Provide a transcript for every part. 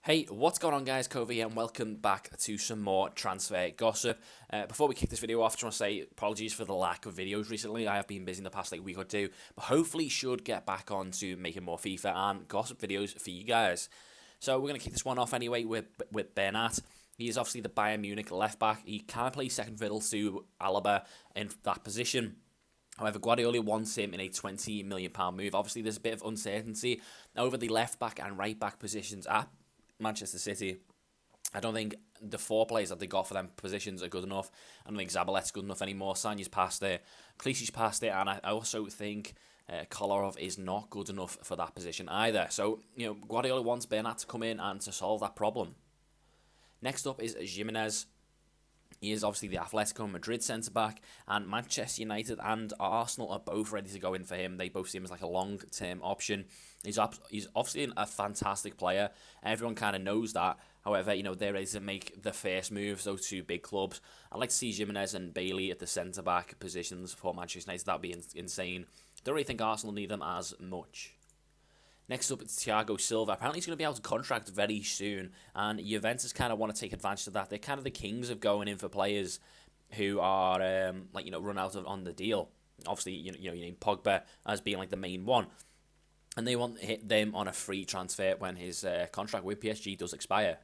Hey, what's going on guys, Kobe here and welcome back to some more transfer gossip. Before we kick this video off, I just want to say apologies for the lack of videos recently. I have been busy in the past week or two, but hopefully should get back on to making more FIFA and gossip videos for you guys. So we're going to kick this one off anyway with Bernat. He is obviously the Bayern Munich left back. He can play second fiddle to Alaba in that position. However, Guardiola wants him in a £20 million move. Obviously, there's a bit of uncertainty over the left back and right back positions at Manchester City. I don't think the four players that they got for them positions are good enough. I don't think Zabalet's good enough anymore. Sanya's past it. Clichy's past it. And I also think Kolarov is not good enough for that position either. So, Guardiola wants Bernat to come in and to solve that problem. Next up is Jimenez. He is obviously the Atletico Madrid centre-back, and Manchester United and Arsenal are both ready to go in for him. They both see him as like a long-term option. He's obviously a fantastic player. Everyone kind of knows that. However, they're ready to make the first move, those two big clubs. I'd like to see Jimenez and Bailey at the centre-back positions for Manchester United. That would be insane. Don't really think Arsenal need them as much. Next up, it's Thiago Silva. Apparently, he's going to be out of contract very soon, and Juventus kind of want to take advantage of that. They're kind of the kings of going in for players who are run out on the deal. Obviously, you name Pogba as being like the main one, and they want to hit them on a free transfer when his contract with PSG does expire.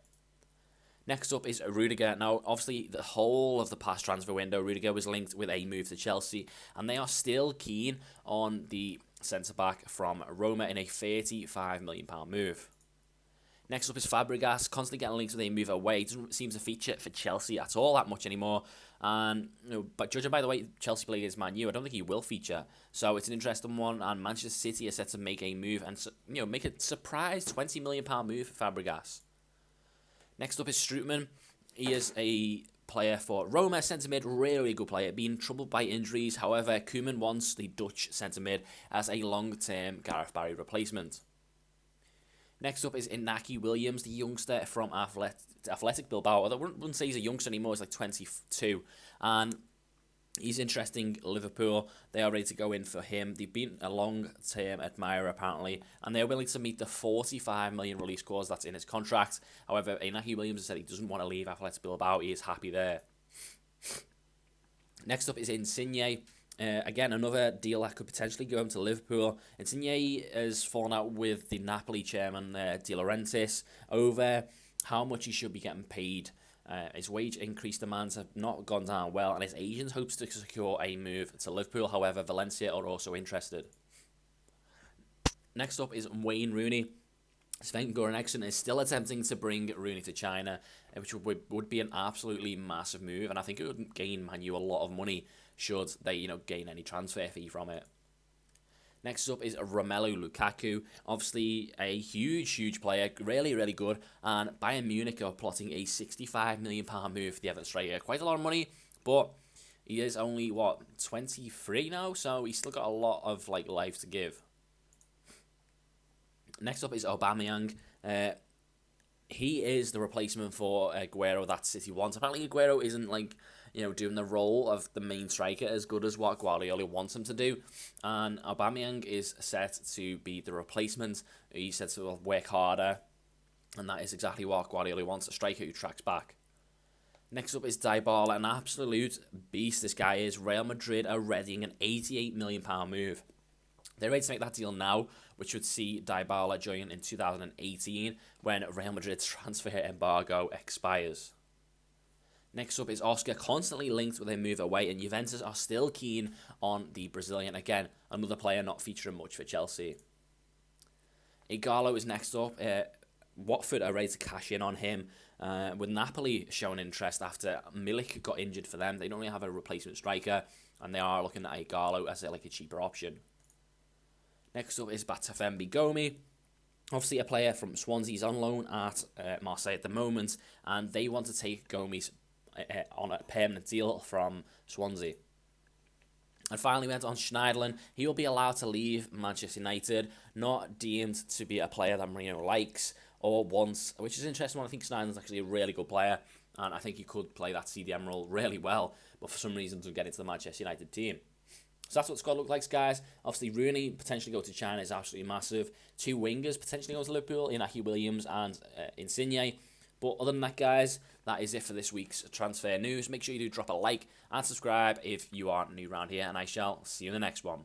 Next up is Rudiger. Now, obviously, the whole of the past transfer window, Rudiger was linked with a move to Chelsea, and they are still keen on the centre-back from Roma in a £35 million move. Next up is Fabregas, constantly getting linked with a move away. Doesn't seem to feature for Chelsea at all that much anymore. And but judging by the way Chelsea play against Man U, I don't think he will feature. So it's an interesting one. And Manchester City are set to make a move and make a surprise £20 million move for Fabregas. Next up is Strootman. He is a player for Roma, centre-mid, really good player, being troubled by injuries. However, Koeman wants the Dutch centre-mid as a long-term Gareth Barry replacement. Next up is Inaki Williams, the youngster from Athletic Bilbao. I wouldn't say he's a youngster anymore, he's like 22. And he's interesting. Liverpool, they are ready to go in for him. They've been a long-term admirer, apparently, and they're willing to meet the 45 million release clause that's in his contract. However, Inaki Williams has said he doesn't want to leave Athletic Bilbao. He is happy there. Next up is Insigne. Again, another deal that could potentially go him to Liverpool. Insigne has fallen out with the Napoli chairman, De Laurentiis, over how much he should be getting paid. His wage increase demands have not gone down well, and his agent hopes to secure a move to Liverpool. However, Valencia are also interested. Next up is Wayne Rooney. Sven-Göran Eriksson is still attempting to bring Rooney to China, which would be an absolutely massive move, and I think it would gain Man U a lot of money should they gain any transfer fee from it. Next up is Romelu Lukaku, obviously a huge player, really good, and Bayern Munich are plotting a £65 million move for the Everton striker. Quite a lot of money, but he is only, 23 now, so he's still got a lot of life to give. Next up is Aubameyang. He is the replacement for Aguero that City wants. Apparently Aguero isn't doing the role of the main striker as good as what Guardiola wants him to do. And Aubameyang is set to be the replacement. He's set to work harder. And that is exactly what Guardiola wants, a striker who tracks back. Next up is Dybala, an absolute beast this guy is. Real Madrid are readying an £88 million move. They're ready to make that deal now, which would see Dybala join in 2018 when Real Madrid's transfer embargo expires. Next up is Oscar, constantly linked with a move away, and Juventus are still keen on the Brazilian. Again, another player not featuring much for Chelsea. Ighalo is next up. Watford are ready to cash in on him, with Napoli showing interest after Milik got injured for them. They don't really have a replacement striker, and they are looking at Ighalo as a cheaper option. Next up is Batafembi Gomi. Obviously a player from Swansea. He's on loan at Marseille at the moment, and they want to take Gomi on a permanent deal from Swansea. And finally, we went on Schneiderlin. He will be allowed to leave Manchester United, not deemed to be a player that Mourinho likes or wants, which is interesting. I think Schneiderlin's actually a really good player, and I think he could play that CDM role really well, but for some reason doesn't get into the Manchester United team. So that's what the squad looks like, guys. Obviously, Rooney potentially go to China is absolutely massive. 2 wingers potentially going to Liverpool, Inaki Williams and Insigne. But other than that, guys, that is it for this week's transfer news. Make sure you do drop a like and subscribe if you are new around here, and I shall see you in the next one.